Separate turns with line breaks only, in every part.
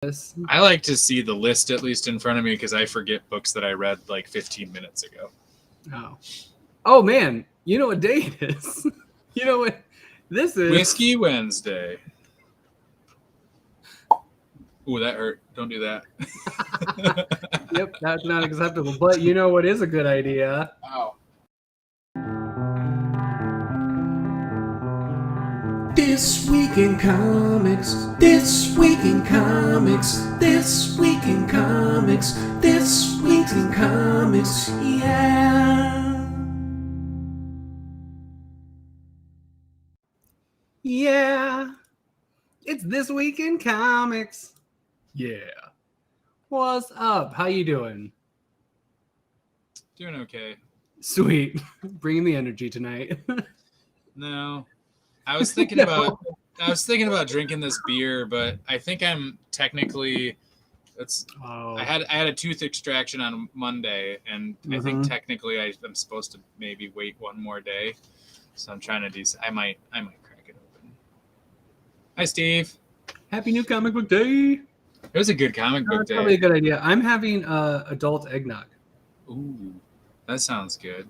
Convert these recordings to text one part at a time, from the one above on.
this.
I like to see the list at least in front of me because I forget books that I read like 15 minutes ago.
Oh man, you know what day it is? You know what this is?
Whiskey Wednesday. Ooh, that hurt. Don't do that.
Yep, that's not acceptable. But you know what is a good idea?
Ow.
This week in comics, this week in comics, this week in comics, this week in comics, yeah.
Yeah. It's this week in comics. Yeah. What's up? How you doing?
Doing okay.
Sweet. Bringing the energy tonight.
No. I was thinking about drinking this beer, but I think I'm technically I had a tooth extraction on Monday, and I think technically I'm supposed to maybe wait one more day. So I'm trying to I might crack it open. Hi, Steve.
Happy New Comic Book Day.
It was a good comic book day.
Probably a good idea. I'm having adult eggnog.
Ooh, that sounds good.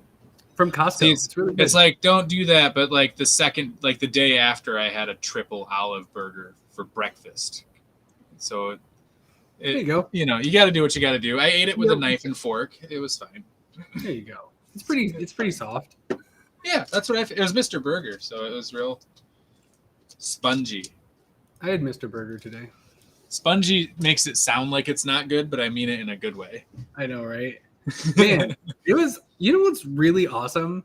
From Costco.
See,
it's really good.
It's like, don't do that, but like the day after, I had a triple olive burger for breakfast. So
there you go.
You know, you got to do what you got to do. I ate it with a knife and fork. It was fine.
There you go. It's pretty soft.
Yeah, that's what it was Mr. Burger, so it was real spongy. I
had Mr. Burger today.
Spongy makes it sound like it's not good, but I mean it in a good way.
I know, right? Man, it was. You know what's really awesome?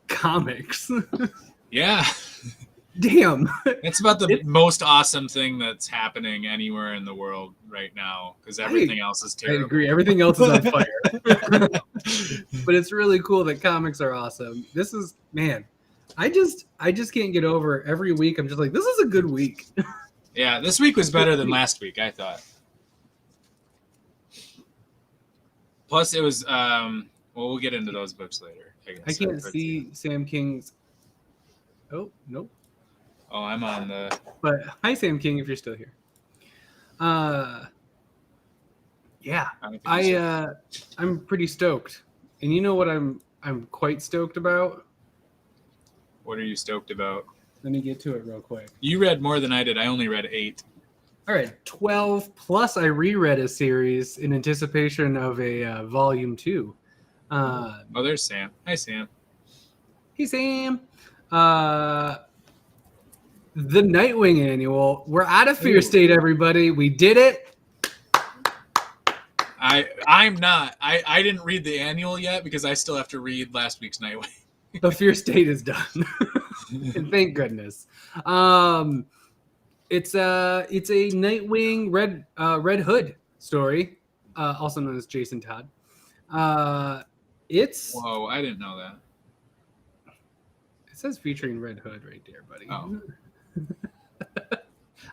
Comics.
Yeah.
Damn.
It's about the most awesome thing that's happening anywhere in the world right now, because everything else is terrible.
I agree. Everything else is on fire. But it's really cool that comics are awesome. This is, man, I just can't get over every week. I'm just like, this is a good week.
Yeah, this week was better than last week, I thought. Plus, it was, well, we'll get into those books later.
I can't see Sam King's. Oh, nope.
Oh, I'm on the.
But hi, Sam King, if you're still here. Yeah, I'm pretty stoked. And you know what I'm quite stoked about?
What are you stoked about?
Let me get to it real quick.
You read more than I did. I only read 8.
All right, 12 plus I reread a series in anticipation of a volume 2.
Oh, there's Sam. Hi, Sam.
Hey, Sam. The Nightwing annual. We're out of Fear State, everybody. We did it.
I'm not. I didn't read the annual yet because I still have to read last week's Nightwing.
The Fear State is done. And thank goodness. It's a Nightwing Red Hood story, also known as Jason Todd. It's
whoa, I didn't know that.
It says featuring Red Hood right there, buddy.
Oh.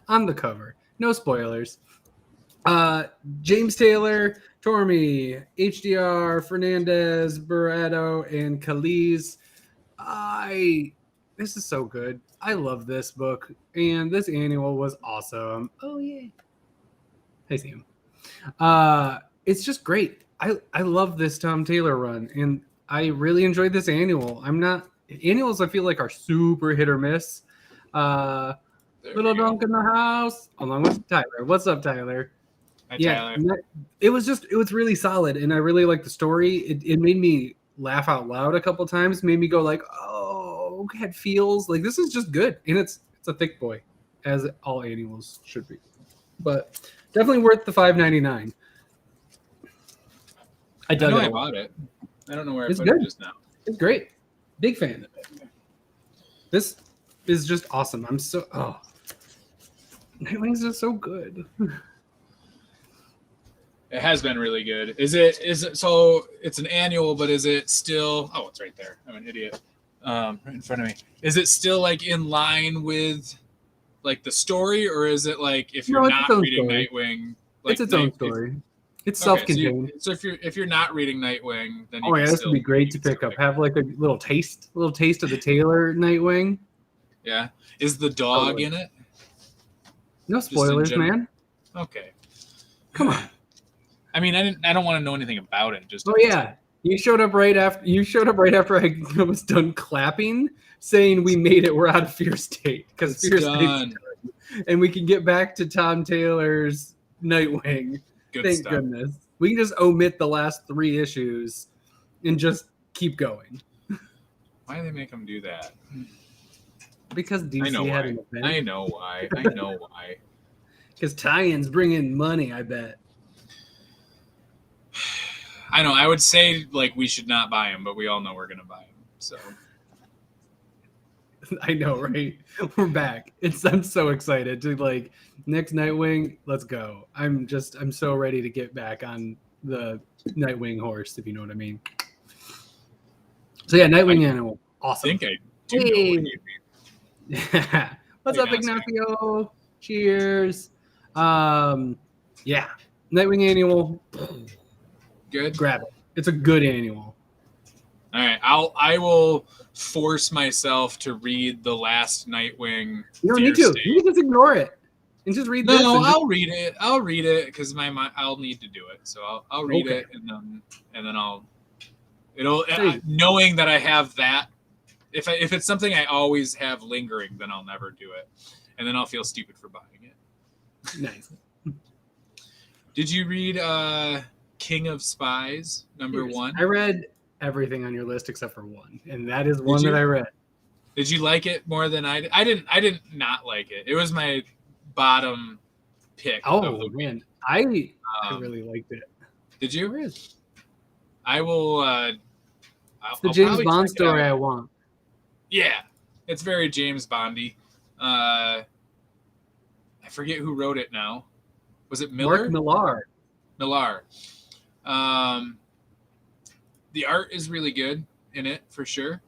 On the cover. No spoilers. James Taylor, Tormey, HDR, Fernandez, Burrito, and Khalees. This is so good. I love this book, and this annual was awesome. Oh yeah. Hey Sam. It's just great. I love this Tom Taylor run, and I really enjoyed this annual. Annuals I feel like are super hit or miss. Little Dunk in the house, along with Tyler. What's up, Tyler?
Hi, Tyler.
It was really solid, and I really liked the story. It made me laugh out loud a couple times, made me go like, oh, had feels like this is just good. And it's a thick boy, as all annuals should be. But definitely worth the $5.99. I
bought it. I don't know where I put it just now.
It's great. Big fan of it. This is just awesome. Nightwing's just so good.
It has been really good. Is it so it's an annual, but is it still it's right there. I'm an idiot. Right in front of me. Is it still like in line with like the story, or is it like if you're not reading Nightwing, like
it's its own story. It's self-contained.
So if you're not reading Nightwing, then
this would be great to pick up. Have like a little taste of the Taylor Nightwing.
Yeah. Is the dog in it?
No spoilers, man.
Okay.
Come on.
I mean, I don't want to know anything about it. Just
Oh yeah, you showed up right after I was done clapping, saying we made it. We're out of Fear State because Fear State's done, and we can get back to Tom Taylor's Nightwing. Thank goodness. We can just omit the last 3 issues and just keep going.
Why do they make them do that?
Because DC had an event.
I know why. I know why.
Because tie-ins bring in money, I bet.
I know. I would say like we should not buy them, but we all know we're gonna buy them. So
I know, right? We're back. I'm so excited to like next Nightwing. Let's go. I'm so ready to get back on the Nightwing horse, if you know what I mean. So yeah, Nightwing Animal, awesome.
I think I do know what you mean.
What's up, Ignacio? Cheers. Yeah, Nightwing Annual.
Good.
Grab it. It's a good annual.
All right, I will force myself to read the last Nightwing.
You don't need to. You can just ignore it and just read this.
No, I'll read it. I'll read it because I'll need to do it. So I'll read it and then it'll knowing that I have that. If it's something I always have lingering, then I'll never do it, and then I'll feel stupid for buying it.
Nice.
Did you read King of Spies #1?
I read everything on your list except for 1, and that is one that I read.
Did you like it more than I did? I didn't not like it. It was my bottom pick.
Oh man, I really liked it.
Did you?
Where is?
I will.
It's the James Bond story I want.
Yeah, it's very James Bondy. I forget who wrote it now. Was it Miller?
Mark
Millar. The art is really good in it for sure,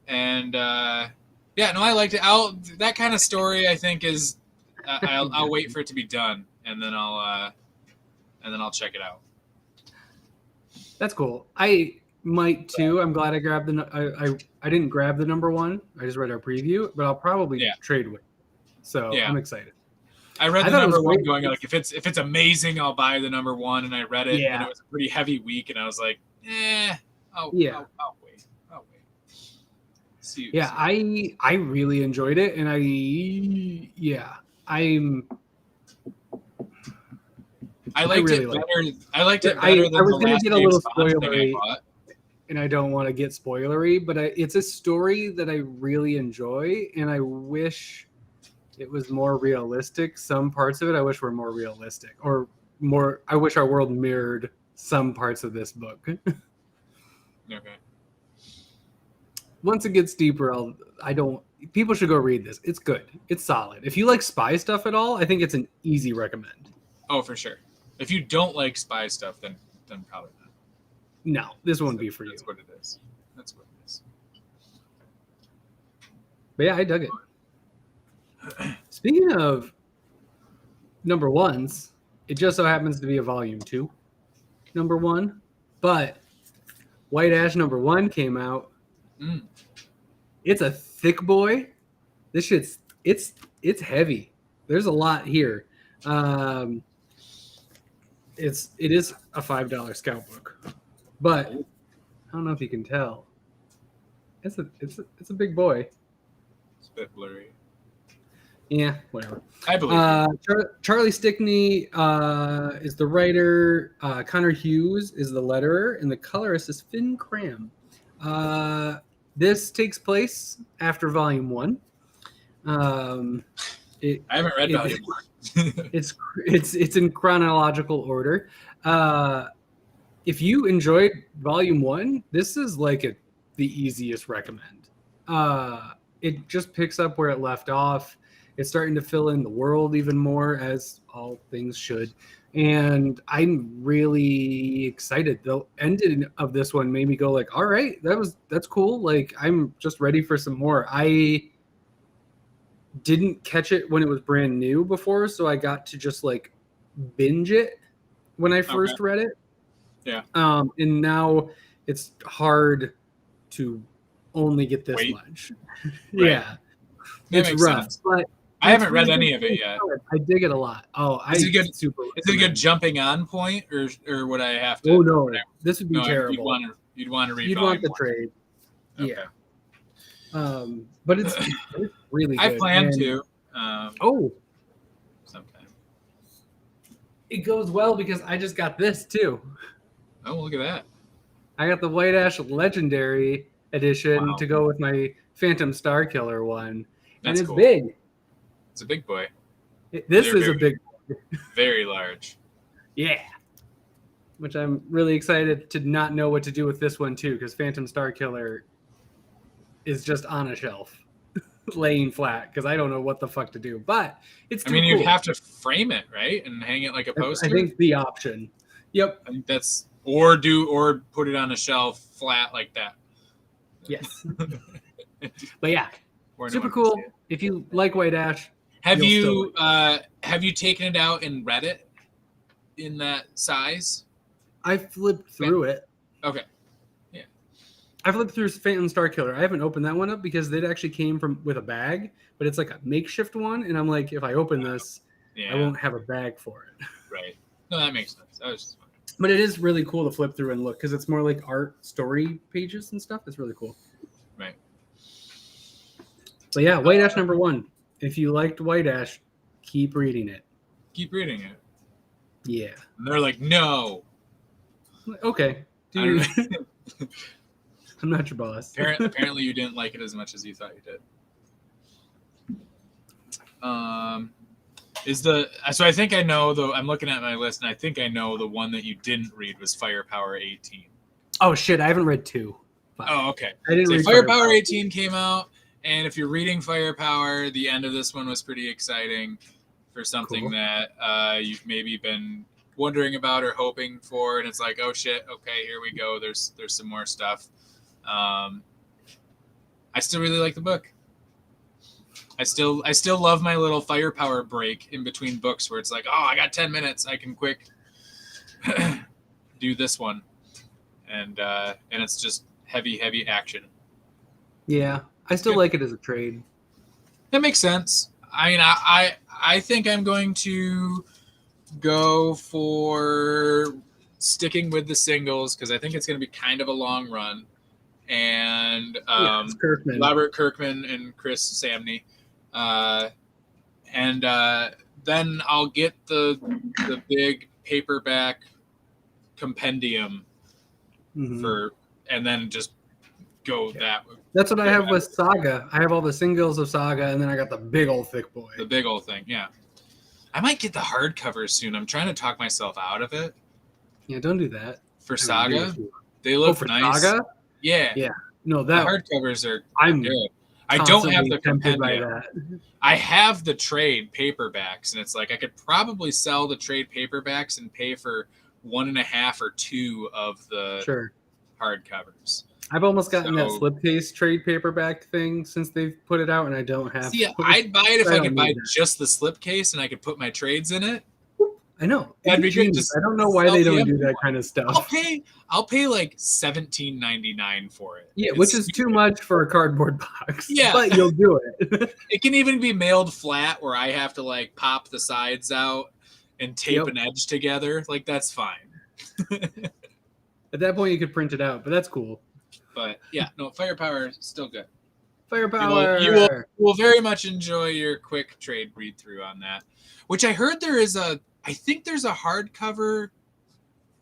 and I liked it. That kind of story I think is. I'll wait for it to be done, and then I'll check it out.
That's cool. I might too. I'm glad I grabbed I didn't grab the #1. I just read our preview, but I'll probably trade with it. So I'm excited.
I read the #1 going like if it's amazing, I'll buy the #1, and I read it and it was a pretty heavy week, and I was like, I'll wait. See you.
I really enjoyed it, and I liked it better. I liked it better than I was going to get a little spoilery, and I don't want to get spoilery, but it's a story that I really enjoy, and I wish it was more realistic. Some parts of it I wish were more realistic, or more. I wish our world mirrored some parts of this book.
Okay.
Once it gets deeper, people should go read this. It's good. It's solid. If you like spy stuff at all, I think it's an easy recommend.
Oh, for sure. If you don't like spy stuff, then probably not.
No, this won't be for you.
That's what it is. That's what it is.
But yeah, I dug it. Speaking of #1s, it just so happens to be a volume 2 #1, but White Ash #1 came out. It's a thick boy. This shit's it's heavy. There's a lot here. It is a $5 scout book, but I don't know if you can tell. It's a big boy.
It's a bit blurry.
Yeah, whatever.
I believe
Charlie Stickney is the writer. Connor Hughes is the letterer, and the colorist is Finn Cram. This takes place after Volume 1. I
haven't read Volume 1.
It's in chronological order. If you enjoyed Volume 1, this is like the easiest recommend. It just picks up where it left off. It's starting to fill in the world even more, as all things should. And I'm really excited. The ending of this one made me go like, all right, that's cool. Like, I'm just ready for some more. I didn't catch it when it was brand new before, so I got to just like binge it when I first read it.
Yeah.
And now it's hard to only get this much.
Right.
Yeah. It's rough,
sense.
but
I haven't read any of it yet.
I dig it a lot. Oh,
Is it good? Is it a good jumping on point, or would I have to?
Oh no, this would be terrible.
You'd want to read.
You'd want the trade.
Okay.
Yeah. But it's really good.
I plan to. Sometime.
It goes well because I just got this too.
Oh, look at that.
I got the White Ash Legendary Edition to go with my Phantom Star Killer one.
That's
and it's
cool.
big.
It's a big boy.
This is a big boy.
Very large.
Yeah. Which I'm really excited to not know what to do with this one too, because Phantom Star Killer is just on a shelf, laying flat, because I don't know what the fuck to do. But it's too cool.
you'd have to frame it, right? And hang it like a poster?
I think the option. Yep.
I think that's or put it on a shelf flat like that.
Yes. But yeah. Super cool. If you like White Ash,
have you taken it out and read it in that size?
I flipped through it.
Okay. Yeah.
I flipped through Phantom Star Killer. I haven't opened that one up because it actually came with a bag, but it's like a makeshift one, and I'm like, if I open this, I won't have a bag for it.
Right. No, that makes sense. That was just fun.
But it is really cool to flip through and look because it's more like art story pages and stuff. It's really cool.
Right.
So yeah, White Ash #1. If you liked White Ash, keep reading it.
Keep reading it.
Yeah.
And they're like, no.
Okay. Dude. I'm not your boss.
Apparently you didn't like it as much as you thought you did. So I think I know I'm looking at my list and I think I know the one that you didn't read was Firepower 18.
Oh shit, I haven't read 2.
Oh, okay.
I didn't read
Firepower 18 came out, and if you're reading Firepower, the end of this one was pretty exciting for something that you've maybe been wondering about or hoping for, and it's like, oh shit, okay, here we go. There's some more stuff. I still really like the book. I still love my little Firepower break in between books where it's like, oh, I got 10 minutes, I can quick do this one, and it's just heavy action.
Yeah, I still like it as a trade.
That makes sense. I mean, I think I'm going to go for sticking with the singles because I think it's going to be kind of a long run. And Robert Kirkman and Chris Samney. And then I'll get the big paperback compendium and then just go that way.
That's what I have with Saga. I have all the singles of Saga, and then I got the big old thick boy.
The big old thing, yeah. I might get the hardcovers soon. I'm trying to talk myself out of it.
Yeah, don't do that.
For Saga, they look nice.
Saga?
Yeah.
No,
the hardcovers are good. I don't have the compendium. I have the trade paperbacks, and it's like I could probably sell the trade paperbacks and pay for 1.5 or 2 of the hardcovers.
I've almost gotten that slipcase trade paperback thing since they've put it out, and I don't have.
See, I'd buy it if I could buy just the slipcase and I could put my trades in it.
I know.
That'd be great.
I don't know why they don't do that kind of stuff.
I'll pay like $17.99 for it.
Yeah, which is too much for a cardboard box.
Yeah,
but you'll do it.
It can even be mailed flat, where I have to like pop the sides out and tape an edge together. Like that's fine.
At that point, you could print it out, but that's cool.
But yeah, no, Firepower is still good.
Firepower.
You will very much enjoy your quick trade read through on that. Which I heard I think there's a hardcover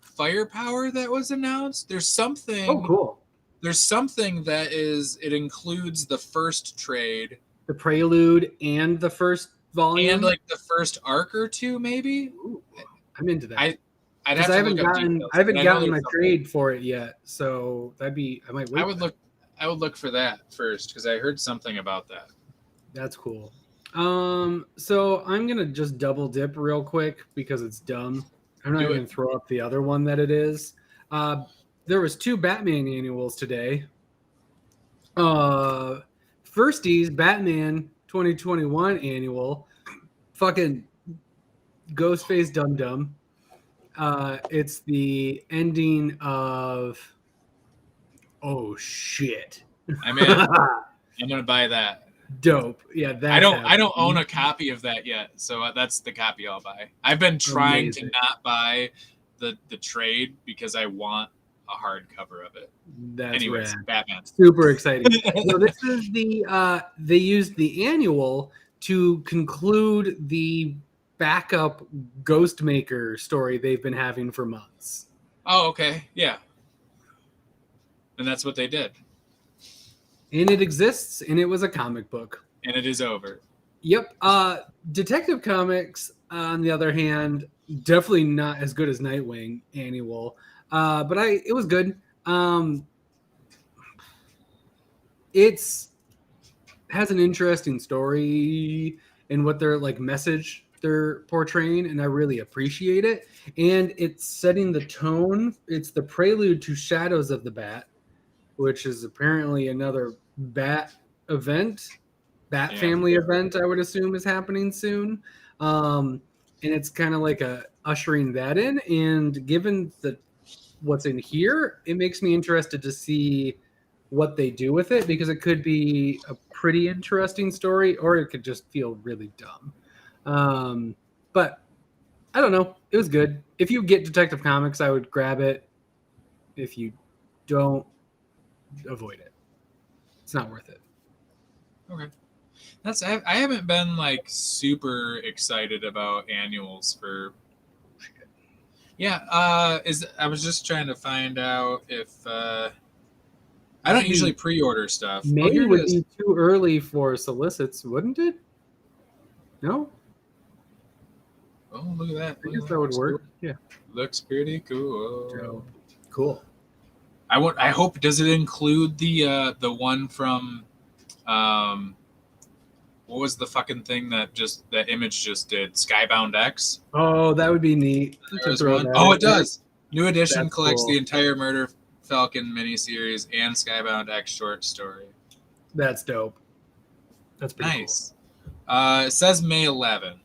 Firepower that was announced. There's something.
Oh, cool.
There's something that it includes the first trade,
the prelude, and the first volume,
and like the first arc or 2, maybe.
Ooh, I'm into that.
I haven't
gotten my trade for it yet, so I might wait.
I would look for that first because I heard something about that.
That's cool. So I'm gonna just double dip real quick because it's dumb. I'm not gonna throw up the other one that it is. There was 2 Batman annuals today. Firsties Batman 2021 annual, fucking Ghostface Dum Dum. It's the ending of. Oh shit!
I'm gonna buy that.
Dope. Yeah, that's
I don't
happening.
own a copy of that yet, so that's the copy I'll buy. I've been trying
Amazing.
to not buy the trade because I want a hardcover of it.
That's
Anyways,
rad.
Batman.
Super exciting. So this is the they used the annual to conclude the backup Ghostmaker story they've been having for months.
Oh, okay. Yeah. And that's what they did.
And it exists, and it was a comic book.
And it is over.
Yep. Detective Comics, on the other hand, definitely not as good as Nightwing annual. But it was good. It's has an interesting story and what their like message they're portraying, and I really appreciate it. And it's setting the tone. It's the prelude to Shadows of the Bat, which is apparently another Bat event, Bat family event, I would assume is happening soon. And it's kind of like a ushering that in. And given what's in here, it makes me interested to see what they do with it, because it could be a pretty interesting story, or it could just feel really dumb. But I don't know. It was good. If you get Detective Comics, I would grab it. If you don't, avoid it. It's not worth it.
Okay. I haven't been like super excited about annuals for. Yeah, I was just trying to find out if I don't usually pre-order stuff.
Maybe it would be too early for solicits, wouldn't it? No?
Oh, look at that.
I guess that would work. Yeah.
Looks pretty cool.
Cool.
I hope, does it include the one from what was the fucking thing that Image just did? Skybound X?
Oh, that would be neat.
Oh, it does. New edition
That's
collects
cool.
the entire Murder Falcon miniseries and Skybound X short story.
That's dope. That's pretty
nice. Cool. It says May 11.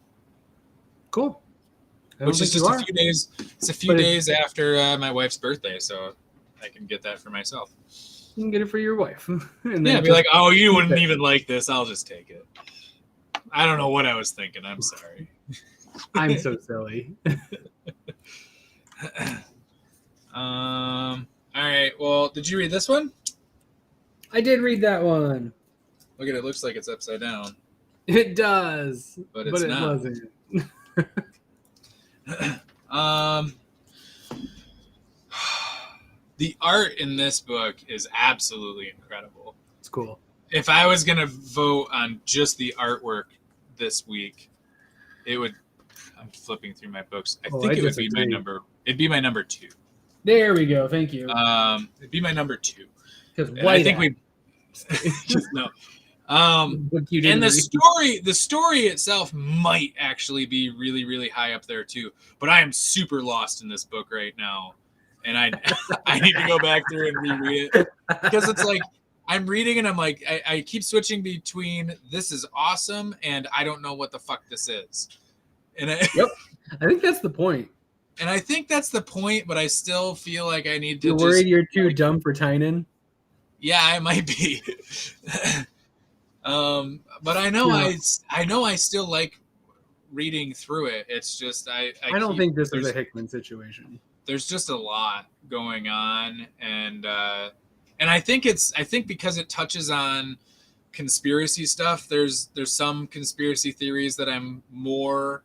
Cool.
Which is just a few days. It's a few days after my wife's birthday, so I can get that for myself.
You can get it for your wife.
And then be like, oh, you wouldn't even like this. I'll just take it. I don't know what I was thinking. I'm sorry.
I'm so silly.
All right. Well, did you read this one?
I did read that one.
Look at it. It looks like it's upside down.
It does.
But it
wasn't.
The art in this book is absolutely incredible.
It's cool.
If I was going to vote on just the artwork this week, it would. I'm flipping through my books. I think it would be my number. It'd be my number 2.
There we go. Thank you.
It'd be my number 2.
Because
I think we just no. And the story itself might actually be really, really high up there too. But I am super lost in this book right now, and I need to go back through and reread it, because it's like I'm reading and I'm like I keep switching between this is awesome and I don't know what the fuck this is. And
yep, I think that's the point.
And I think that's the point, but I still feel like I need to.
You're worried you're too dumb for Tynan?
Yeah, I might be. But I know I still like reading through it. It's just I
don't think this is a Hickman situation.
There's just a lot going on, and I think because it touches on conspiracy stuff, there's some conspiracy theories that I'm more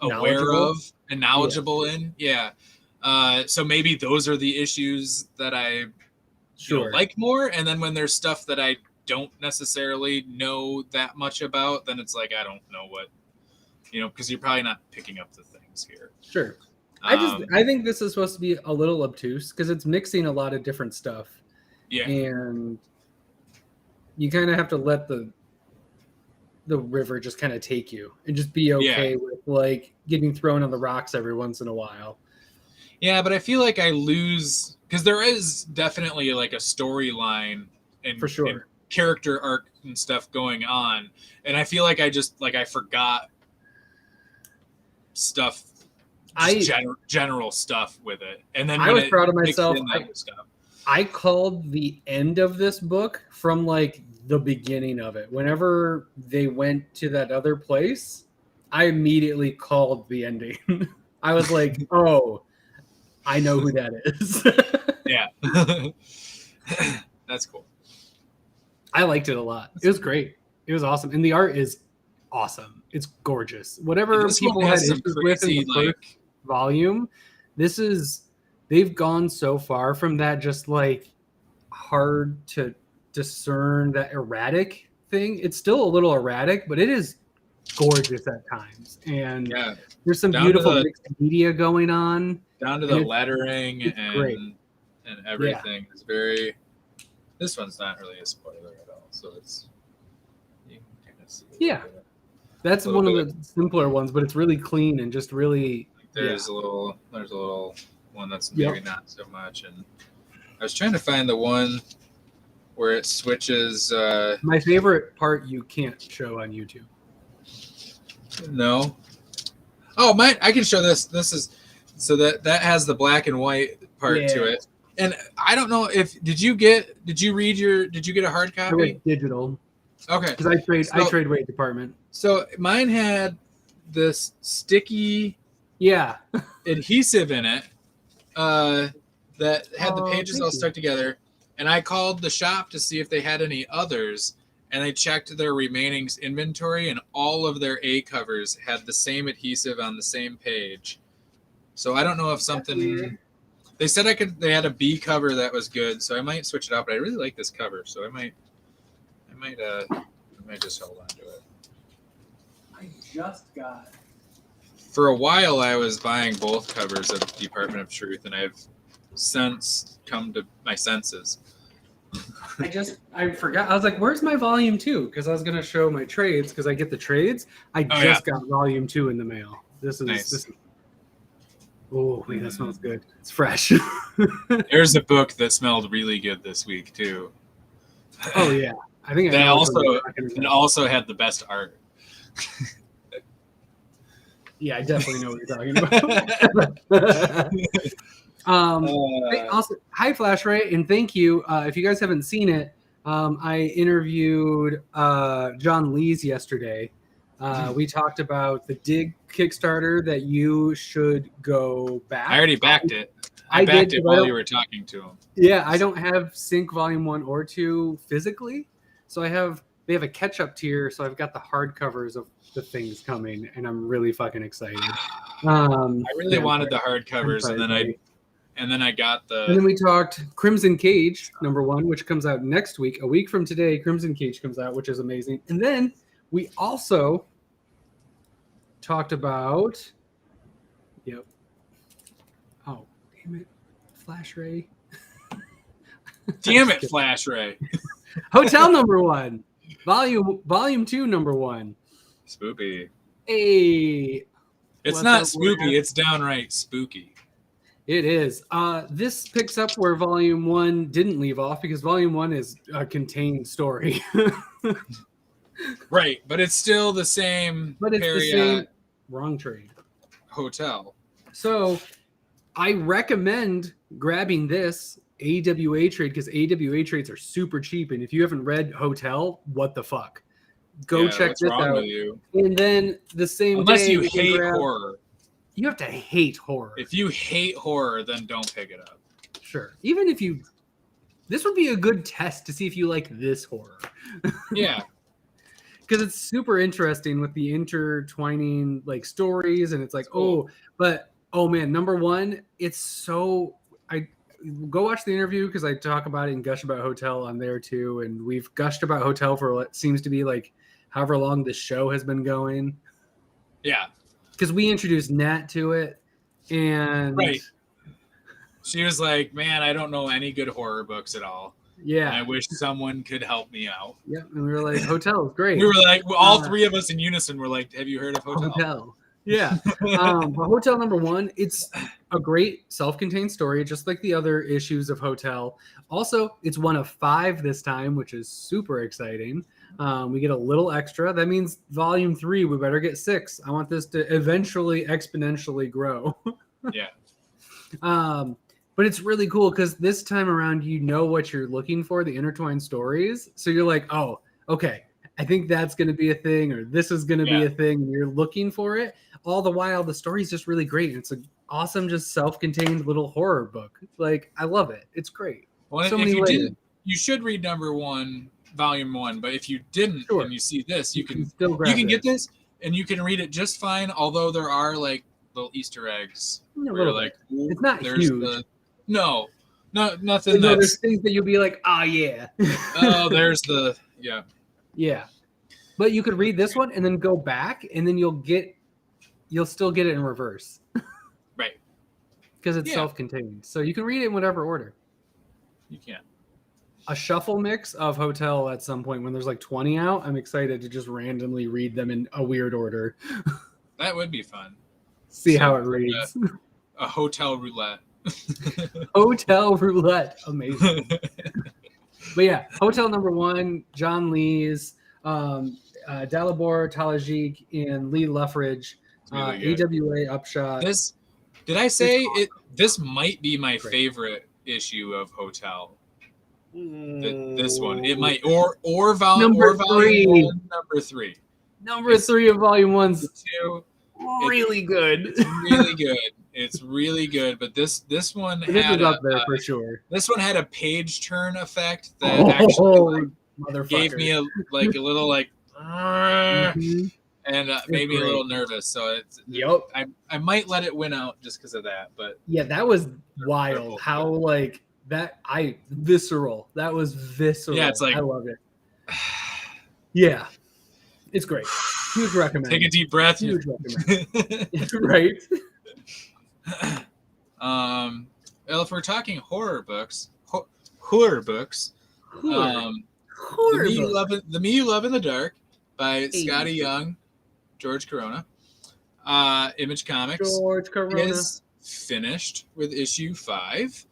aware of and knowledgeable in. Yeah. So maybe those are the issues that I like more. And then when there's stuff that I don't necessarily know that much about, then it's like, I don't know what, because you're probably not picking up the things here.
Sure. I think this is supposed to be a little obtuse because it's mixing a lot of different stuff.
Yeah.
And you kind of have to let the river just kind of take you and just be okay with like getting thrown on the rocks every once in a while.
Yeah, but I feel like I lose because there is definitely like a storyline and
for sure
and character arc and stuff going on, and I feel like I forgot stuff, general stuff with it, and then
I was proud of myself. I called the end of this book from like the beginning of it. Whenever they went to that other place, I immediately called the ending. I was like, oh, I know who that is.
Yeah. That's cool.
I liked it a lot. It was great. It was awesome. And the art is awesome. It's gorgeous. Whatever people had issues with in the first volume, they've gone so far from that just like hard to discern, that erratic thing. It's still a little erratic, but it is gorgeous at times. And there's some beautiful mixed media going on.
Down to the lettering and everything. It's very... This one's not really a spoiler at all, so it's... You can kind of see
that's one of the simpler ones, but it's really clean and just really...
There's a little one that's maybe not so much. And I was trying to find the one where it switches...
My favorite part you can't show on YouTube.
No. Oh, I can show this. This is... So that has the black and white part to it. And I don't know if did you get a hard copy?
I read digital.
Okay.
Because I trade rate department.
So mine had this sticky adhesive in it that had the pages all stuck together. And I called the shop to see if they had any others, and they checked their remaining inventory, and all of their A covers had the same adhesive on the same page. So I don't know if something... They said they had a B cover that was good, so I might switch it out. But I really like this cover, so I might just hold on to it.
I just got...
For a while, I was buying both covers of Department of Truth, and I've since come to my senses.
I forgot. I was like, where's my volume 2? Because I was going to show my trades, because I get the trades. I just got volume 2 in the mail. This is nice. Oh, wait, that smells good. It's fresh.
There's a book that smelled really good this week, too.
Oh, yeah. I think
that also had the best art.
Yeah, I definitely know what you're talking about. Also, hi, Flash Ray, and thank you. If you guys haven't seen it, I interviewed John Lees yesterday. We talked about the Dig Kickstarter that you should go back.
I already backed it. I backed it while you were talking to him.
Yeah, I don't have Sync Volume 1 or 2 physically, so they have a catch-up tier, so I've got the hardcovers of the things coming, and I'm really fucking excited.
I really wanted the hardcovers, and then I got the...
And then we talked Crimson Cage, #1, which comes out next week. A week from today, Crimson Cage comes out, which is amazing. And then we also talked about... Oh, damn it. Flash Ray.
Damn it, Flash Ray.
Hotel #1. Volume 2 #1.
Spoopy.
Hey.
It's not spoopy, it's downright spooky.
It is. This picks up where Volume 1 didn't leave off, because Volume 1 is a contained story.
Right, but it's still the same.
But it's the same. Wrong trade.
Hotel.
So I recommend grabbing this AWA trade, because AWA trades are super cheap. And if you haven't read Hotel, what the fuck? Go check this out. And then the same
Unless
day,
you hate horror.
You have to hate horror.
If you hate horror, then don't pick it up.
Sure. Even if you... This would be a good test to see if you like this horror.
Yeah.
Because it's super interesting with the intertwining like stories, and it's like, cool. oh man, #1, it's so... I go watch the interview, because I talk about it and gush about Hotel on there too, and we've gushed about Hotel for what seems to be like however long this show has been going.
Yeah.
Because we introduced Nat to it, and
she was like, man, I don't know any good horror books at all.
Yeah.
And I wish someone could help me out.
Yeah. And we were like, Hotel is great.
We were like, all three of us in unison were like, have you heard of Hotel?
Hotel. Yeah. But Hotel #1, it's a great self-contained story, just like the other issues of Hotel. Also, it's one of 5 this time, which is super exciting. We get a little extra. That means Volume 3, we better get 6. I want this to eventually exponentially grow.
Yeah.
But it's really cool because this time around, you know what you're looking for, the intertwined stories. So you're like, oh, okay, I think that's going to be a thing, or this is going to be a thing. And you're looking for it. All the while, the story's just really great. It's an awesome, just self-contained little horror book. Like, I love it. It's great.
Well,
so
if
many
you
layers.
didn't, you should read number 1, volume 1. But if you didn't, and you see this, you can
still grab
get this, and you can read it just fine. Although there are like little Easter eggs. Where you're like,
it's not huge.
No, nothing.
No, there's things that you'll be like, yeah.
Oh, there's
yeah. But you could read this one and then go back, and then you'll still get it in reverse.
Right.
Because it's self-contained. So you can read it in whatever order.
You can.
A shuffle mix of HOTELL at some point when there's like 20 out. I'm excited to just randomly read them in a weird order.
That would be fun.
See how it reads.
A HOTELL roulette.
HOTELL roulette. Amazing. But yeah, HOTELL number 1, John Lees, Dalibor Talajik, and Lee Luffridge.
Really
AWA Upshot.
Did I say it? This might be my favorite issue of HOTELL. This one, it might, or volume 1, number 3.
Number 3 of volume 1's
2.
Really good.
It's really good. It's really good. But this one had
up there for sure.
This one had a page turn effect that actually gave me a little and made me a little nervous. So I might let it win out just because of that. But
yeah, that was wild. How visceral. That was visceral.
Yeah, it's like,
I love it. Yeah, it's great. Huge recommend.
Take a deep breath.
Huge recommend. Right.
Well, if we're talking horror books, The Me You Love in the Dark by Scotty Young, George Corona. Image Comics is finished with issue 5.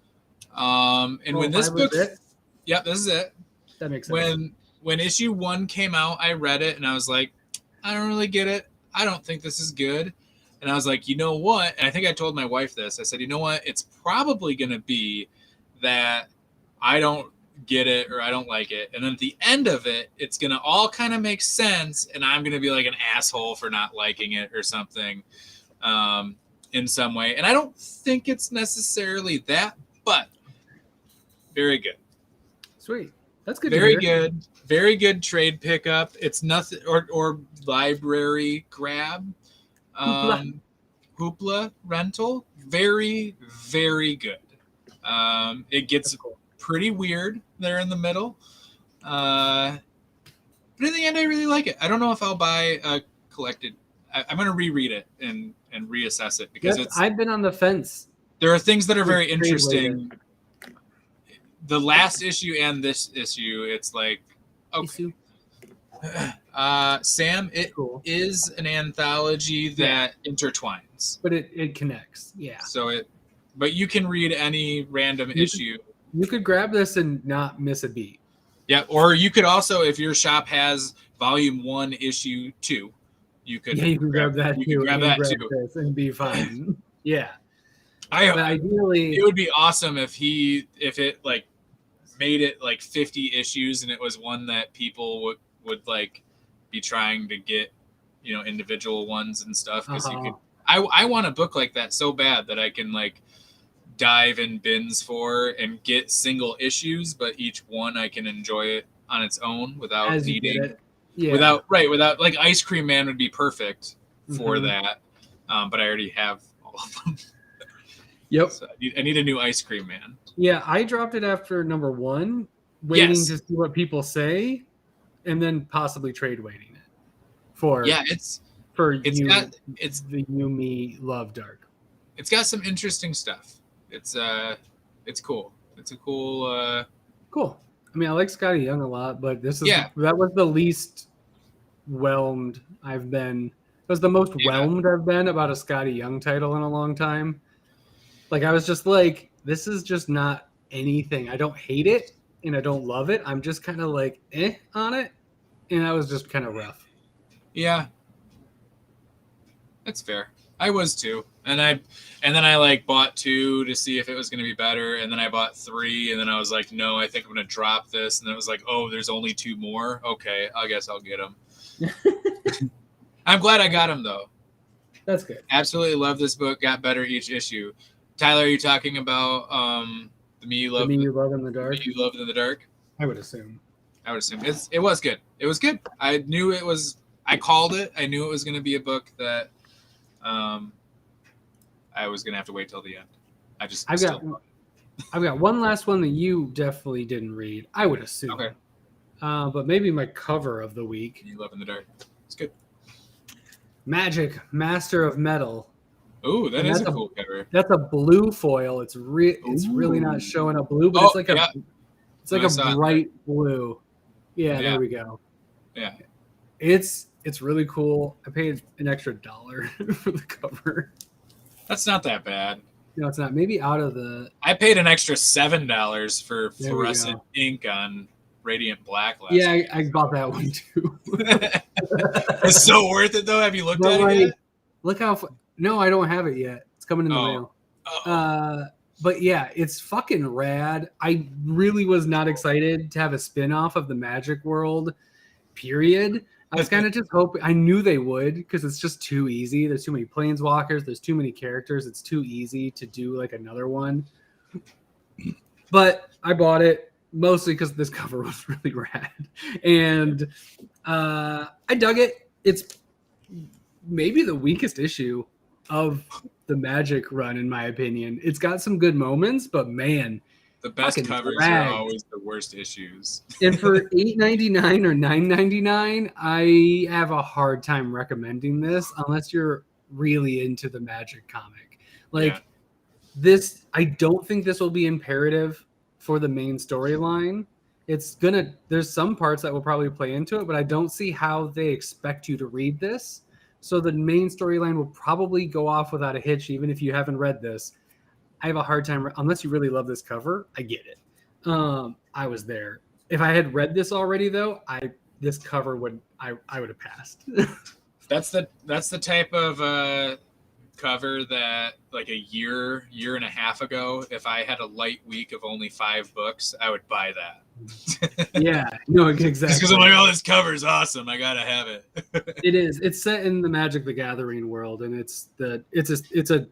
And when this book, this is it.
That makes sense.
When issue 1 came out, I read it and I was like, I don't really get it. I don't think this is good. And I was like, you know what? And I think I told my wife this. I said, you know what? It's probably going to be that I don't get it or I don't like it. And then at the end of it, it's going to all kind of make sense. And I'm going to be like an asshole for not liking it or something in some way. And I don't think it's necessarily that, but very good.
Sweet. That's good.
Very good. Very good trade pickup. It's nothing or library grab. Hoopla rental. Very, very good. It gets pretty weird there in the middle. But in the end, I really like it. I don't know if I'll buy a collected. I'm going to reread it and reassess it because
I've been on the fence.
There are things that are very interesting. The last issue and this issue, it's like, okay. Sam, it is an anthology that intertwines.
But it connects. Yeah.
But you can read any random issue.
You could grab this and not miss a beat.
Yeah, or you could also, if your shop has volume 1, issue 2, you could
grab that too. You can grab that too and be fine. Yeah.
Ideally, it would be awesome if it like made it like 50 issues and it was one that people would like be trying to get, individual ones and stuff. Because I want a book like that so bad that I can like dive in bins for and get single issues, but each one I can enjoy it on its own without needing without like Ice Cream Man would be perfect for that. But I already have all of them.
Yep.
So I need a new Ice Cream Man.
Yeah, I dropped it after number 1, waiting to see what people say, and then possibly trade waiting it for. Yeah, it's the You Me Love Dark.
It's got some interesting stuff. It's cool. It's a cool.
Cool. I mean, I like Scotty Young a lot, but that was the least whelmed I've been. It was the most whelmed I've been about a Scotty Young title in a long time. Like, I was just like, this is just not anything. I don't hate it and I don't love it. I'm just kind of like, on it. And that was just kind of rough.
Yeah. That's fair. I was too. And then I like bought 2 to see if it was going to be better, and then I bought 3, and then I was like, no, I think I'm going to drop this, and then it was like, oh, there's only 2 more. Okay, I guess I'll get them. I'm glad I got them though.
That's good.
Absolutely love this book. Got better each issue. Tyler, are you talking about the Me You Love?
The Me You Love in the Dark.
Me You Loved in the Dark.
I would assume.
It was good. It was good. I knew it was. I called it. I knew it was going to be a book that I was going to have to wait till the end.
I've got one last one that you definitely didn't read. I would assume.
Okay.
But maybe my cover of the week.
You Love in the Dark. It's good.
Magic, Master of Metal.
Oh, that's a cool cover.
That's a blue foil. It's really not showing a blue, but it's like a bright blue. Yeah, there we go.
Yeah.
It's really cool. I paid an extra $1 for the cover.
That's not that bad.
No, it's not. Maybe out of the.
I paid an extra $7 for fluorescent ink on Radiant Black last week.
I bought that one too.
It's so worth it though. Have you looked at it yet?
Look how. No, I don't have it yet. It's coming in the mail. But yeah, it's fucking rad. I really was not excited to have a spin-off of the Magic World, period. I was kind of just hoping. I knew they would because it's just too easy. There's too many planeswalkers. There's too many characters. It's too easy to do like another one. But I bought it mostly because this cover was really rad. And I dug it. It's maybe the weakest issue of the Magic run, in my opinion. It's got some good moments, but man,
the best covers are always the worst issues.
And for $8.99 or $9.99, I have a hard time recommending this unless you're really into the Magic comic. This, I don't think this will be imperative for the main storyline. There's some parts that will probably play into it, but I don't see how they expect you to read this. So the main storyline will probably go off without a hitch, even if you haven't read this. I have a hard time, unless you really love this cover. I get it. I was there. If I had read this already, though, this cover would have passed.
That's the type of cover that like a year and a half ago, if I had a light week of only 5 books, I would buy that.
Yeah, no, exactly.
Because I'm like, oh, this cover is awesome. I gotta have it.
It is. It's set in the Magic the Gathering world, and it's a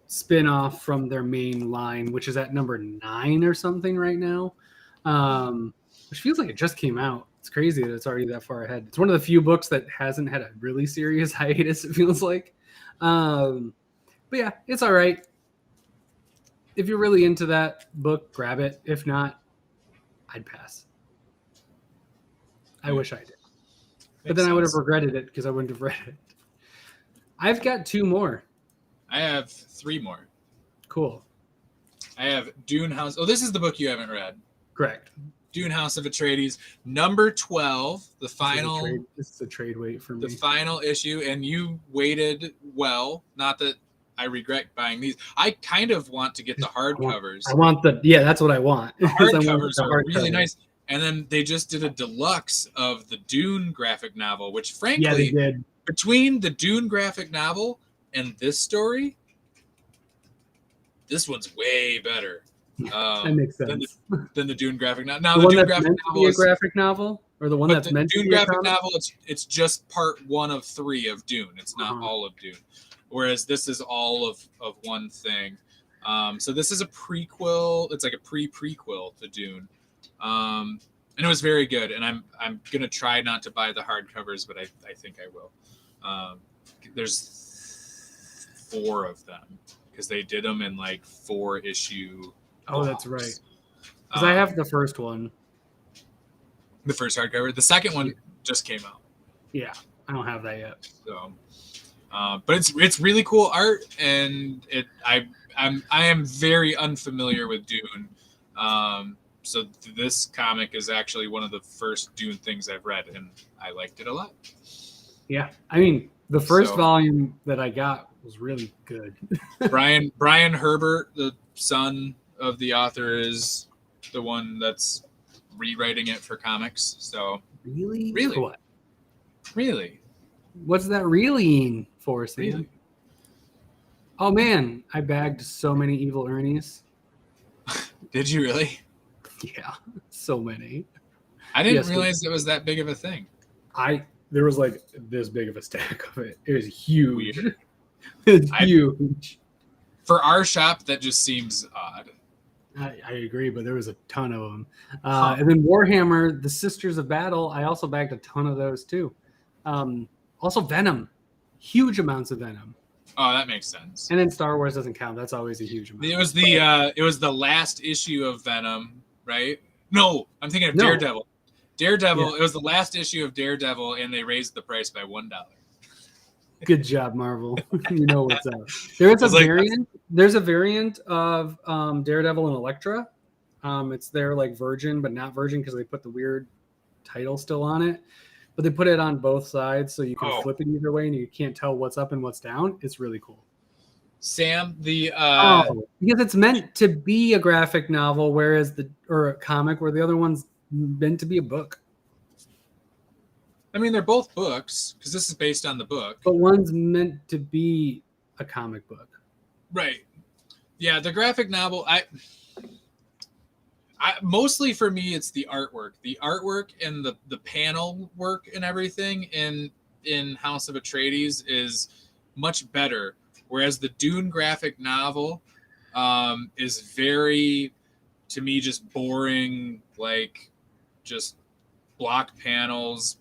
spin-off from their main line, which is at number 9 or something right now, which feels like it just came out. It's crazy that it's already that far ahead. It's one of the few books that hasn't had a really serious hiatus, it feels like. But yeah, it's all right. If you're really into that book, grab it. If not, I'd pass. I wish I did. But then I would have regretted it because I wouldn't have read it. I've got 2 more.
I have 3 more.
Cool.
I have Dune House. Oh, this is the book you haven't read.
Correct.
Dune House of Atreides, number 12, the final.
This is a trade wait for me.
The final issue, and you waited well. Not that I regret buying these. I kind of want to get the hardcovers.
That's what I want.
The hardcovers are really nice. And then they just did a deluxe of the Dune graphic novel, which frankly,
they did.
Between the Dune graphic novel and this story, this one's way better.
That makes sense.
Than the Dune graphic novel. Now,
the Dune graphic novel is a graphic novel, or the one that's meant to be a graphic
novel. It's just part 1 of 3 of Dune. It's not all of Dune, whereas this is all of one thing. So this is a prequel. It's like a pre-prequel to Dune, and it was very good. And I'm gonna try not to buy the hardcovers, but I think I will. There's 4 of them because they did them in like 4-issue.
Oh, that's right. Because I have the first one.
The first hardcover. The second one just came out.
Yeah, I don't have that yet.
So, but it's really cool art, and I am very unfamiliar with Dune. So this comic is actually one of the first Dune things I've read, and I liked it a lot.
Yeah, I mean, the first volume that I got was really good.
Brian Herbert, the son of the author, is the one that's rewriting it for comics. So
really what?
Really?
What's that really for, Sam? Oh man, I bagged so many evil Ernies.
Did you really?
Yeah, so many.
I didn't
Yes,
realize it was that big of a thing.
There was like this big of a stack of it. It was huge.
Weird.
It's huge.
For our shop, that just seems odd.
I agree, but there was a ton of them. And then Warhammer, the Sisters of Battle, I also bagged a ton of those too. Also Venom, huge amounts of Venom.
Oh, that makes sense.
And then Star Wars doesn't count. That's always a huge amount.
It was the last issue of Venom, right? No, I'm thinking of Daredevil. Daredevil. Yeah. It was the last issue of Daredevil, and they raised the price by $1.
Good job, Marvel. You know what's up. There's a variant of Daredevil and Elektra. It's their like Virgin, but not Virgin because they put the weird title still on it. But they put it on both sides so you can flip it either way and you can't tell what's up and what's down. It's really cool.
Sam,
because it's meant to be a graphic novel, whereas or a comic, where the other one's meant to be a book.
I mean, they're both books because this is based on the book.
But one's meant to be a comic book.
Right. Yeah, the graphic novel, I mostly for me, it's the artwork. The artwork and the panel work and everything in House of Atreides is much better. Whereas the Dune graphic novel is very, to me, just boring, like just block panels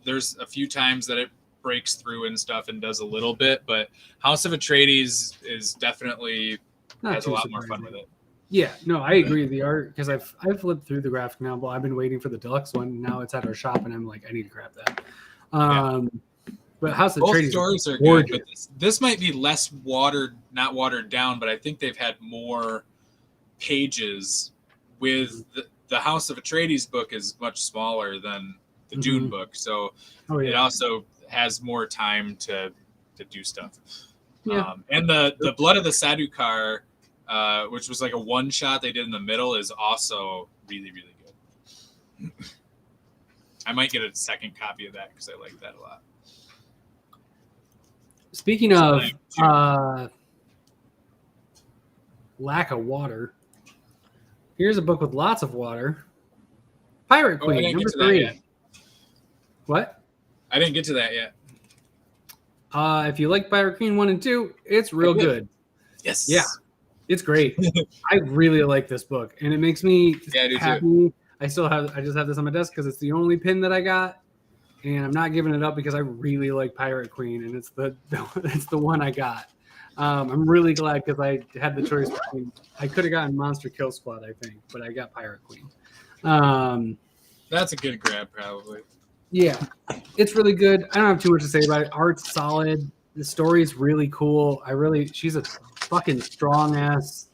there's a few times that it breaks through and stuff and does a little bit, but House of Atreides is definitely has a lot more fun with it.
Yeah, no, I agree. The art, because I've flipped through the graphic novel. I've been waiting for the deluxe one. Now it's at our shop, and I'm like, I need to grab that. But House of Atreides,
both stories are good, but this might be less not watered down, but I think they've had more pages. With the House of Atreides book is much smaller than the Dune book, so it also has more time to do stuff. Yeah. And the Blood of the Sadukar, which was like a one shot they did in the middle, is also really, really good. I might get a second copy of that because I like that a lot.
Speaking of lack of water, here's a book with lots of water. Pirate Queen, number 3. What?
I didn't get to that yet.
If you like Pirate Queen 1 and 2, it's real good.
Yes.
Yeah. It's great. I really like this book, and it makes me happy. Too. I just have this on my desk because it's the only pin that I got, and I'm not giving it up because I really like Pirate Queen, and it's the one I got. I'm really glad because I had the choice between. I could have gotten Monster Kill Squad, I think, but I got Pirate Queen.
That's a good grab, probably.
Yeah, it's really good. I don't have too much to say about it. Art's solid. The story's really cool. She's a fucking strong ass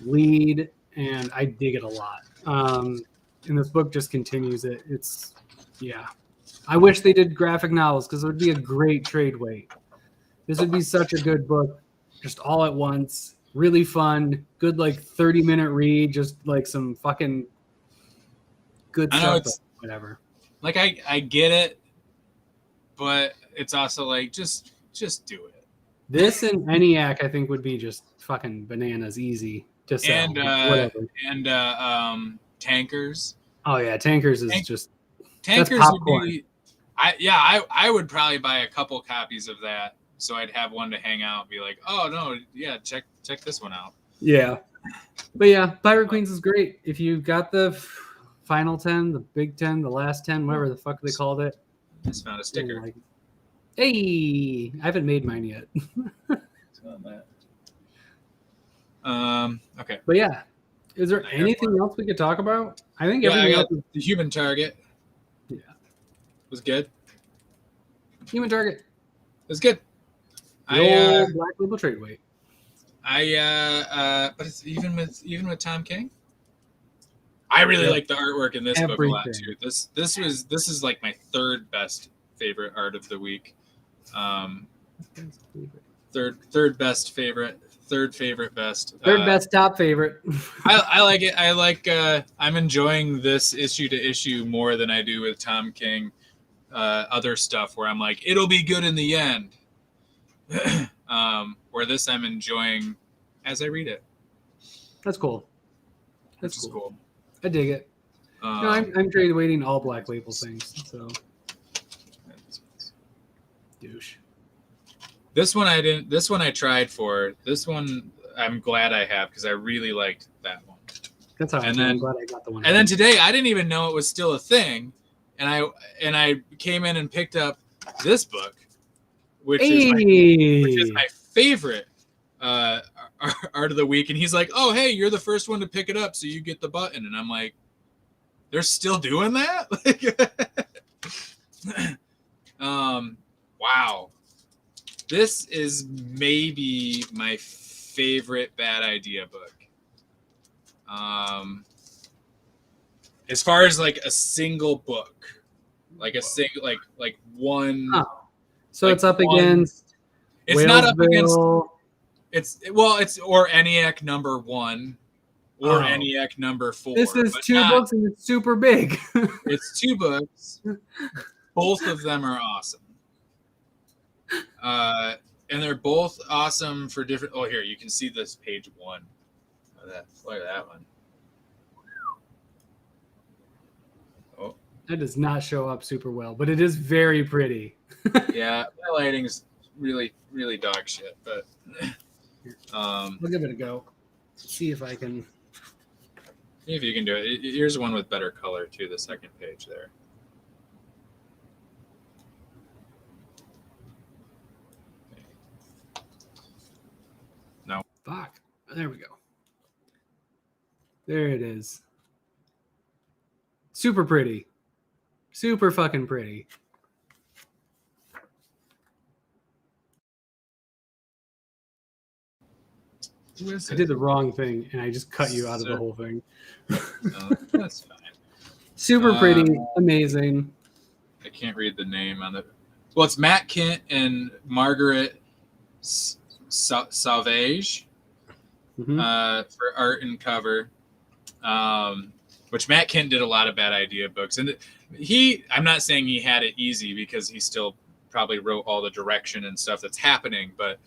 lead, and I dig it a lot. And this book just continues it. I wish they did graphic novels because it would be a great trade weight. This would be such a good book, just all at once. Really fun, good, like 30-minute read, just like some fucking good stuff. Whatever.
Like I get it, but it's also like just do it.
This and ENIAC, I think, would be just fucking bananas, easy to sell.
And Tankers.
Oh yeah, Tankers is just
Tankers would be. I would probably buy a couple copies of that, so I'd have one to hang out and be like, oh no, yeah, check this one out. Yeah,
but yeah, Pirate Queens is great. If you got the final 10, the big 10, the last 10, whatever the fuck they called it.
Just found a sticker.
Like, hey, I haven't made mine yet.
Okay.
But yeah, is there anything else we could talk about? I think everything else.
The Human Target.
Yeah.
Was good.
Human Target.
It was good.
Black Label trade weight.
But it's even with Tom King. I really like the artwork in this book a lot too. This is like my third best favorite art of the week. Third best favorite. Third favorite best.
Third best top favorite.
I like it. I like. I'm enjoying this issue to issue more than I do with Tom King. Other stuff where I'm like, it'll be good in the end. Where where this I'm enjoying as I read it.
That's cool.
Which is cool.
I dig it. No, I'm trade waiting all Black Label things. So douche.
This one I didn't. This one I tried for. This one I'm glad I have because I really liked that one.
That's how I'm glad I got the one.
And then today I didn't even know it was still a thing, and I came in and picked up this book, which is my favorite art of the week. And he's like, "Oh, hey, you're the first one to pick it up, so you get the button." And I'm like, "They're still doing that?" Wow. This is maybe my favorite bad idea book. As far as like a single book, like a single, like one.
Oh. So
like
it's up
one,
against.
It's not up against. It's or ENIAC number 1 or ENIAC number 4.
This is 2 books and it's super big.
It's 2 books. Both of them are awesome. And they're both awesome for different. Oh, here you can see this page 1. Look at that one. Oh,
that does not show up super well, but it is very pretty.
Yeah, my lighting's really, really dog shit, but
we'll give it a go. See if I can.
See if you can do it. Here's one with better color too. The second page there. No.
Fuck. There we go. There it is. Super pretty. Super fucking pretty. I did the wrong thing and I just cut you out of the whole thing.
That's fine.
Super pretty. Amazing.
I can't read the name on it. Well, it's Matt Kent and Margaret Sauvage for art and cover. Which Matt Kent did a lot of bad idea books. And I'm not saying he had it easy because he still probably wrote all the direction and stuff that's happening, but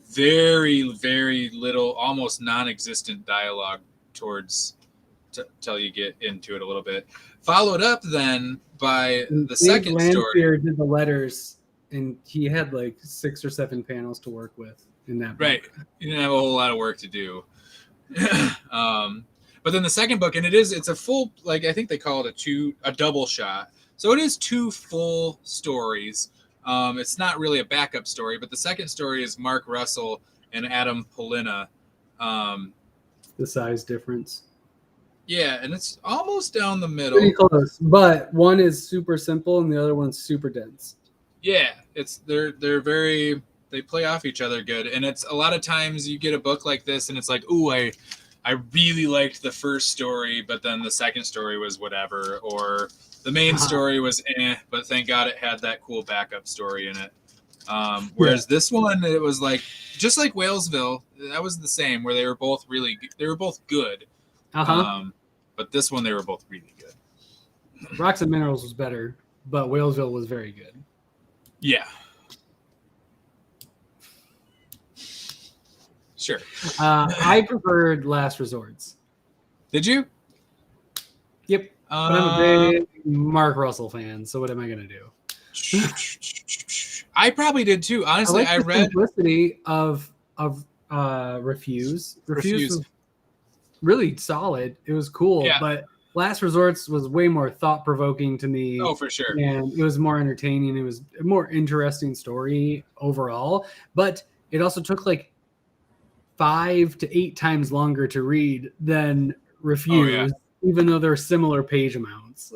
very, very little, almost non-existent dialogue till you get into it a little bit. Followed up then by the second story.
Did the letters, and he had like 6 or 7 panels to work with in that book.
Right. You didn't have a whole lot of work to do. But then the second book, and it's a full, like I think they call it a double shot. So it is 2 full stories. It's not really a backup story, but the second story is Mark Russell and Adam Polina.
The size difference.
Yeah, and it's almost down the middle.
Pretty close, but one is super simple and the other one's super dense.
Yeah, they're very, they play off each other good, and it's a lot of times you get a book like this and it's like, ooh, I really liked the first story, but then the second story was whatever, or the main story was but thank God it had that cool backup story in it. Whereas this one, it was like, just like Whalesville, that was the same, where they were both good. But this one, they were both really good.
Rocks and Minerals was better, but Whalesville was very good.
Yeah. Sure.
I preferred Last Resorts.
Did you?
Yep. But I'm a big Mark Russell fan, so what am I going to do?
I probably did too. Honestly, I read
simplicity of Refuse. Refuse was really solid. It was cool, but Last Resorts was way more thought-provoking to me.
Oh, for sure.
And it was more entertaining. It was a more interesting story overall, but it also took like 5 to 8 times longer to read than Refuse, even though they're similar page amounts.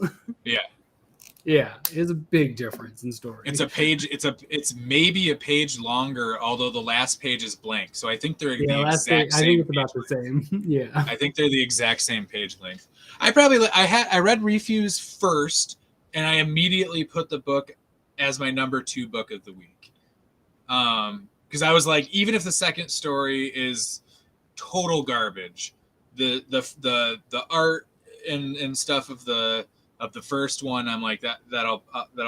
Yeah, it's a big difference in story.
It's a page. It's maybe a page longer, although the last page is blank. So I think they're the exact same.
I think it's about the same. Yeah,
I think they're the exact same page length. I read Refuse first, and I immediately put the book as my number 2 book of the week. Because I was like, even if the second story is total garbage, the art and stuff of the first one, I'm like that'll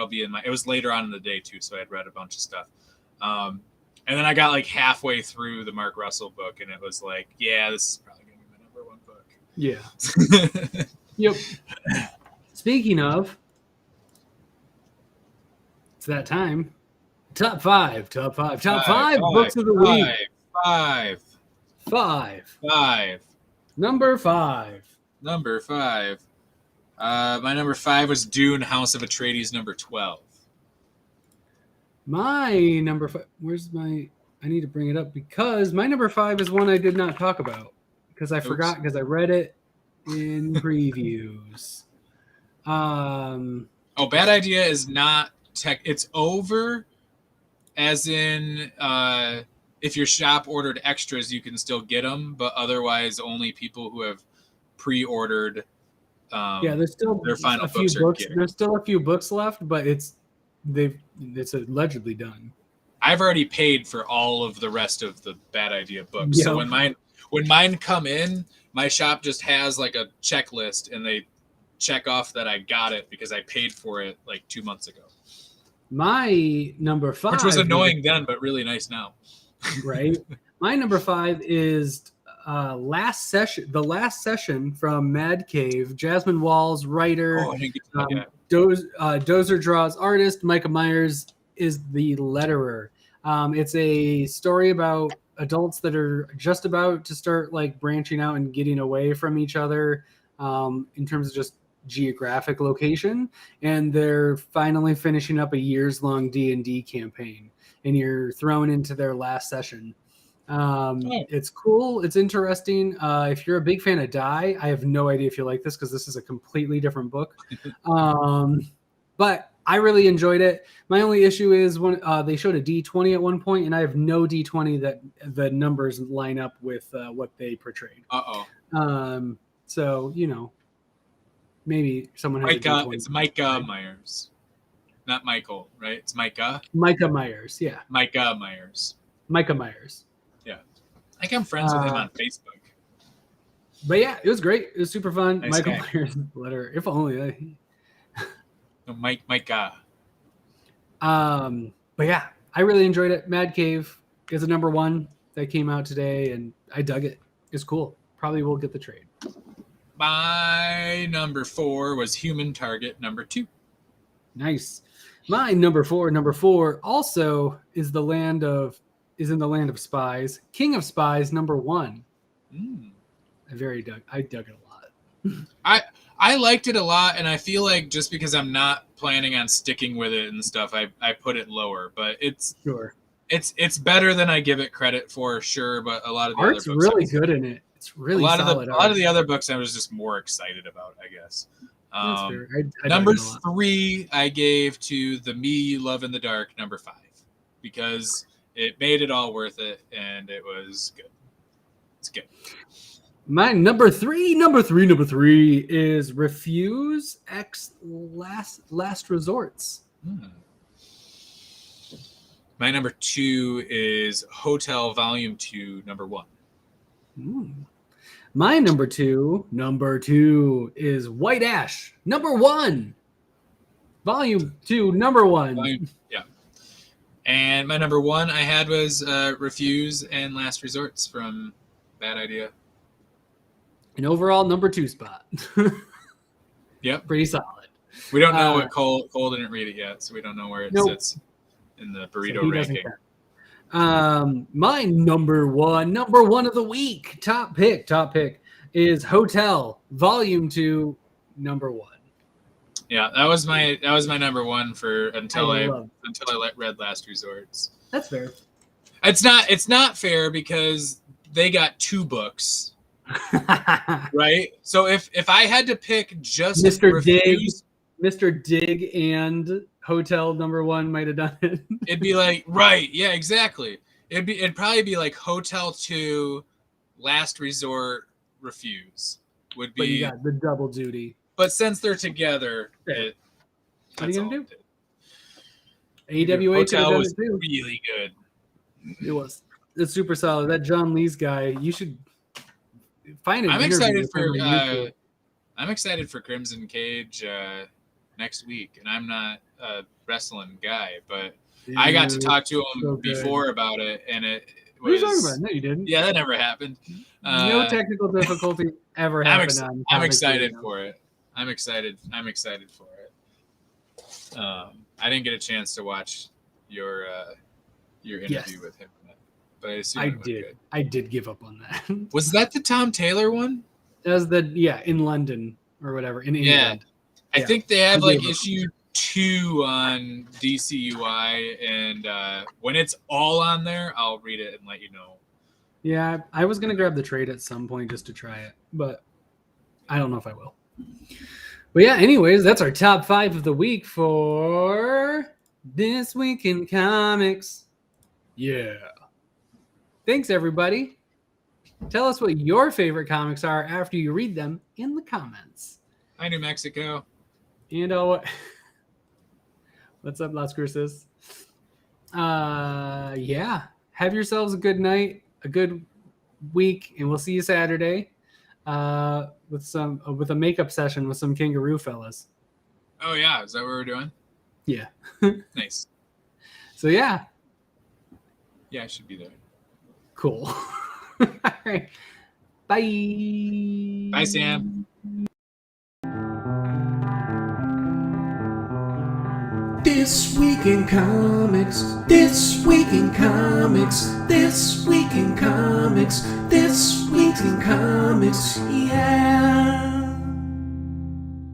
be in my. It was later on in the day too, so I had read a bunch of stuff. And then I got like halfway through the Mark Russell book, and it was like, yeah, this is probably going to be my number one book.
Yeah. Yep. Speaking of, it's that time. Top five books of the week. Five. Number five.
My number 5 was Dune House of Atreides, number 12.
My number 5. Where's my? I need to bring it up because my number 5 is one I did not talk about because I forgot because I read it in previews.
Bad Idea is not tech. It's over, as in if your shop ordered extras, you can still get them, but otherwise only people who have pre-ordered.
There's still
their final
a few books. There's still a few books left, but it's allegedly done.
I've already paid for all of the rest of the Bad Idea books.
Yep.
So when mine come in, my shop just has like a checklist, and they check off that I got it because I paid for it like 2 months ago.
My number 5,
which was annoying then, but really nice now.
Right. My number 5 is the last session from Mad Cave. Jasmine Walls, writer. Dozer draws artist. Micah Myers is the letterer. It's a story about adults that are just about to start like branching out and getting away from each other in terms of just geographic location, and they're finally finishing up a years-long D&D campaign, and you're thrown into their last session. It's cool. It's interesting. If you're a big fan of Die, I have no idea if you like this because this is a completely different book. But I really enjoyed it. My only issue is when they showed a D20 at one point, and I have no D20 that the numbers line up with what they portrayed. So, maybe someone has
It's Micah Myers. Not Michael, right? It's Micah.
Micah Myers, yeah.
Micah Myers.
Yeah.
I think I'm friends with him on Facebook.
But yeah, it was great. It was super fun.
Nice
Michael
guy.
Myers letter, if only.
Micah.
But yeah, I really enjoyed it. Mad Cave is a number 1 that came out today, and I dug it. It's cool. Probably will get the trade.
My number 4 was Human Target, number 2.
Nice. My number 4 also is in the land of spies. King of Spies, number 1. I dug it a lot.
I liked it a lot, and I feel like just because I'm not planning on sticking with it and stuff, I put it lower. But it's better than I give it credit for, sure. But a lot of the
art's
other books
really good in it. It's really solid.
A lot of the other books I was just more excited about, I guess.
That's fair. I
number 3 I gave to The Me You Love in the Dark, number 5, because it made it all worth it, and it was good. It's good.
My number 3 is Refuse X Last Resorts.
My number 2 is Hotel Volume 2, number 1.
My number two is White Ash, number 1. Volume 2, number 1.
Yeah. And my number 1 I had was Refuse and Last Resorts from Bad Idea.
An overall number 2 spot.
Yep.
Pretty solid.
We don't know what Cole didn't read it yet, so we don't know where it sits in the burrito ranking.
My number one of the week, top pick is Hotel Volume 2, number 1.
Yeah, that was my number 1 for until I read Last Resorts.
That's fair.
It's not fair because they got 2 books. Right? So if I had to pick just
Mr. Dig and Hotel number 1 might have done it.
It'd be like, right, yeah, exactly. It'd probably be like Hotel 2, Last Resort, Refuse would be.
But you got the double duty.
But since they're together,
what are you gonna do?
AWA
Hotel
was really good.
It was. It's super solid. That John Lee's guy, you should find an interview with him.
I'm excited for Crimson Cage next week, and I'm not a wrestling guy, but I got to talk to him
so good.
before about it, and it
What are
was.
you talking about? No, you didn't.
Yeah, that never happened.
No technical difficulty ever happened on.
I'm excited for it. I'm excited for it. I didn't get a chance to watch your interview with him, but I assume it went good.
I did give up on that.
Was that the Tom Taylor one?
That was in London or whatever in England.
I think they have like issue 2 on DCUI, and when it's all on there, I'll read it and let you know.
Yeah, I was gonna grab the trade at some point just to try it, but I don't know if I will. But yeah, anyways, that's our top 5 of the week for This Week in Comics. Yeah. Thanks, everybody. Tell us what your favorite comics are after you read them in the comments.
Hi, New Mexico.
You know what's up, Las Cruces? Yeah. Have yourselves a good night, a good week, and we'll see you Saturday with a makeup session with some kangaroo fellas.
Oh yeah, is that what we're doing?
Yeah.
Nice.
So yeah.
Yeah, I should be there.
Cool. All right. Bye.
Bye, Sam.
This Week in Comics, This Week in Comics, This Week in Comics, This Week in Comics, yeah.